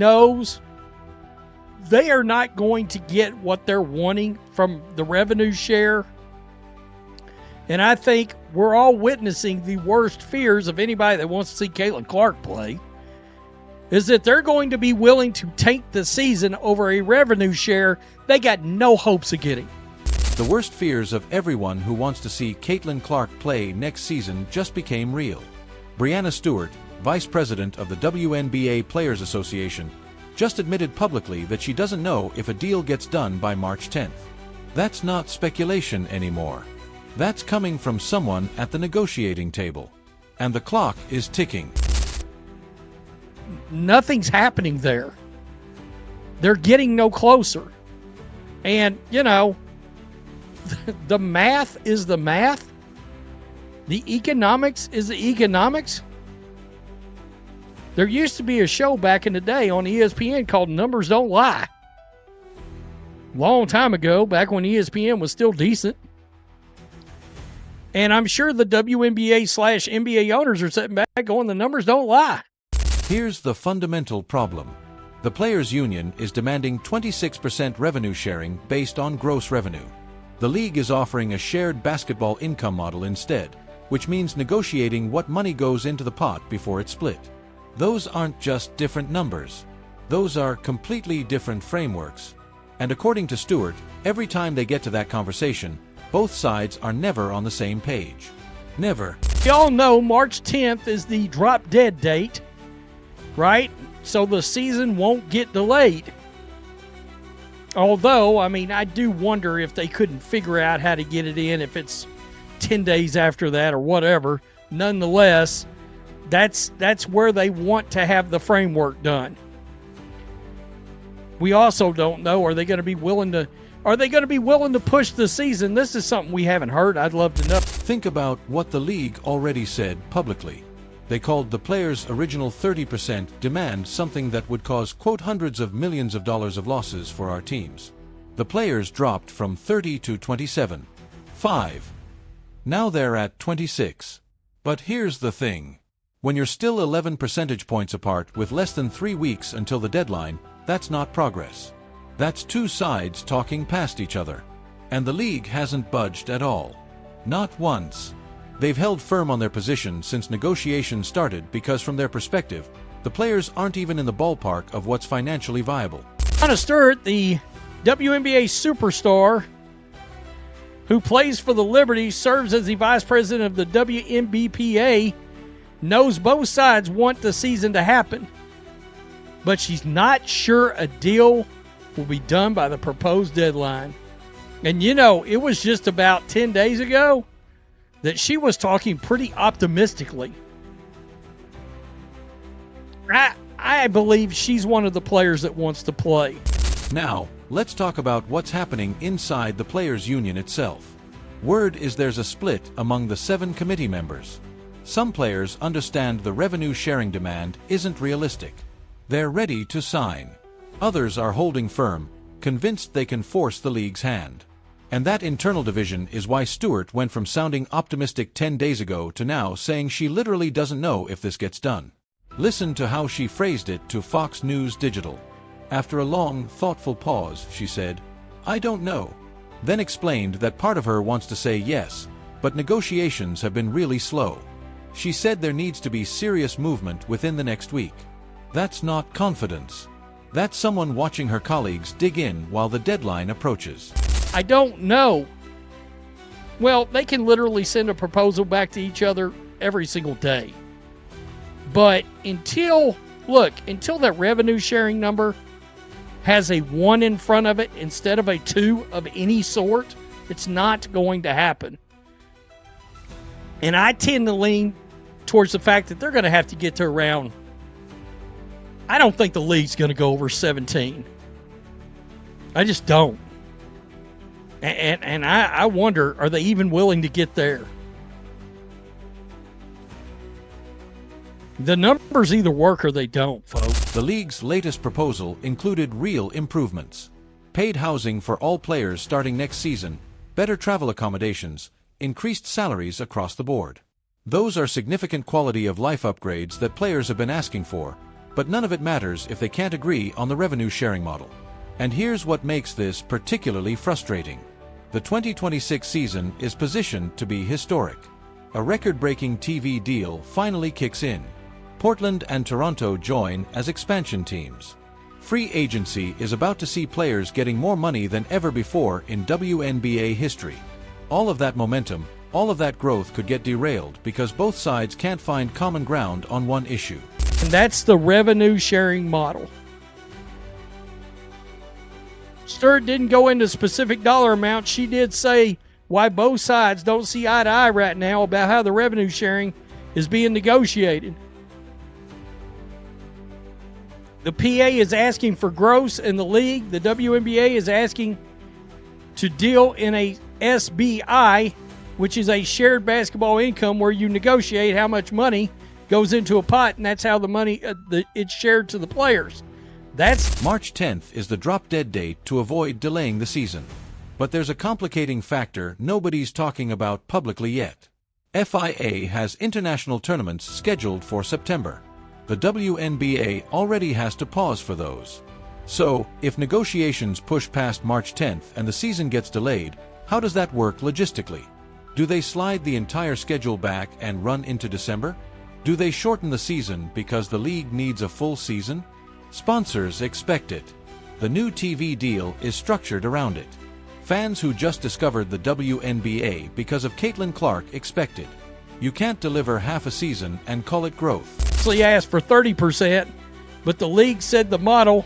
knows they are not going to get what they're wanting from the revenue share. And I think we're all witnessing the worst fears of anybody that wants to see Caitlin Clark play, is that they're going to be willing to tank the season over a revenue share they got no hopes of getting. The worst fears of everyone who wants to see Caitlin Clark play next season just became real. Breanna Stewart, Vice President of the WNBA Players Association, just admitted publicly that she doesn't know if a deal gets done by March 10th. That's not speculation anymore. That's coming from someone at the negotiating table. And the clock is ticking. Nothing's happening there. They're getting no closer. And, you know, the math is the math. The economics is the economics. There used to be a show back in the day on ESPN called Numbers Don't Lie. Long time ago, back when ESPN was still decent. And I'm sure the WNBA/NBA owners are sitting back going, the numbers don't lie. Here's the fundamental problem. The Players Union is demanding 26% revenue sharing based on gross revenue. The league is offering a shared basketball income model instead, which means negotiating what money goes into the pot before it's split. Those aren't just different numbers. Those are completely different frameworks. And according to Stewart, every time they get to that conversation, both sides are never on the same page. Never. We all know March 10th is the drop-dead date, right? So the season won't get delayed. Although, I mean, I do wonder if they couldn't figure out how to get it in if it's 10 days after that or whatever. Nonetheless, that's where they want to have the framework done. We also don't know, are they going to be willing to push the season? This is something we haven't heard. I'd love to know. Think about what the league already said publicly. They called the players' original 30% demand something that would cause, quote, hundreds of millions of dollars of losses for our teams. The players dropped from 30 to 27.5. Now they're at 26. But here's the thing. When you're still 11 percentage points apart with less than 3 weeks until the deadline, that's not progress. That's two sides talking past each other. And the league hasn't budged at all. Not once. They've held firm on their position since negotiations started because from their perspective, the players aren't even in the ballpark of what's financially viable. Breanna Stewart, the WNBA superstar who plays for the Liberty, serves as the vice president of the WNBPA, knows both sides want the season to happen. But she's not sure a deal will be done by the proposed deadline. And you know, it was just about 10 days ago that she was talking pretty optimistically. I believe she's one of the players that wants to play. Now, let's talk about what's happening inside the Players Union itself. Word is there's a split among the 7 committee members. Some players understand the revenue sharing demand isn't realistic. They're ready to sign. Others are holding firm, convinced they can force the league's hand. And that internal division is why Stewart went from sounding optimistic 10 days ago to now saying she literally doesn't know if this gets done. Listen to how she phrased it to Fox News Digital. After a long, thoughtful pause, she said, "I don't know." Then explained that part of her wants to say yes, but negotiations have been really slow. She said there needs to be serious movement within the next week. That's not confidence. That's someone watching her colleagues dig in while the deadline approaches. I don't know. Well, they can literally send a proposal back to each other every single day. But until that revenue sharing number has a 1 in front of it instead of a 2 of any sort, it's not going to happen. And I tend to lean towards the fact that they're going to have to get to around, I don't think the league's going to go over 17. I just don't. And I wonder, are they even willing to get there? The numbers either work or they don't, folks. The league's latest proposal included real improvements. Paid housing for all players starting next season, better travel accommodations, increased salaries across the board. Those are significant quality of life upgrades that players have been asking for, But none of it matters if they can't agree on the revenue-sharing model. And here's what makes this particularly frustrating. The 2026 season is positioned to be historic. A record-breaking TV deal finally kicks in. Portland and Toronto join as expansion teams. Free agency is about to see players getting more money than ever before in WNBA history. All of that momentum, all of that growth could get derailed because both sides can't find common ground on one issue. And that's the revenue sharing model. Stewart didn't go into specific dollar amounts. She did say why both sides don't see eye to eye right now about how the revenue sharing is being negotiated. The PA is asking for gross in the league. The WNBA is asking to deal in a SBI, which is a shared basketball income where you negotiate how much money goes into a pot, and that's how the money it's shared to the players. That's March 10th is the drop-dead date to avoid delaying the season. But there's a complicating factor nobody's talking about publicly yet. FIA has international tournaments scheduled for September. The WNBA already has to pause for those. So, if negotiations push past March 10th and the season gets delayed, how does that work logistically? Do they slide the entire schedule back and run into December? Do they shorten the season because the league needs a full season? Sponsors expect it. The new TV deal is structured around it. Fans who just discovered the WNBA because of Caitlin Clark expect it. You can't deliver half a season and call it growth. actually asked for 30%, but the league said the model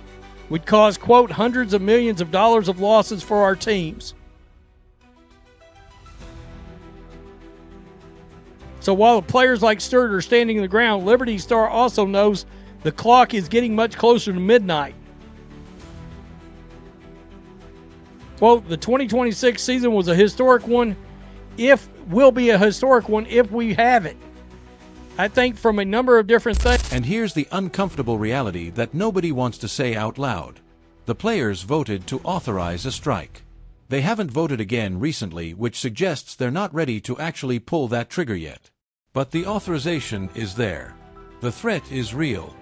would cause, quote, hundreds of millions of dollars of losses for our teams. So while the players like Stewart are standing in the ground, Liberty Star also knows the clock is getting much closer to midnight. Quote, the 2026 season was a historic one, will be a historic one if we have it. I think from a number of different things. And here's the uncomfortable reality that nobody wants to say out loud. The players voted to authorize a strike. They haven't voted again recently, which suggests they're not ready to actually pull that trigger yet. But the authorization is there. The threat is real.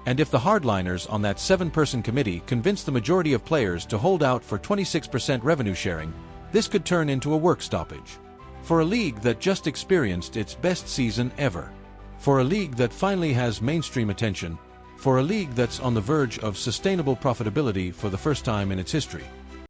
And if the hardliners on that 7-person committee convince the majority of players to hold out for 26% revenue sharing, this could turn into a work stoppage. For a league that just experienced its best season ever. For a league that finally has mainstream attention. For a league that's on the verge of sustainable profitability for the first time in its history.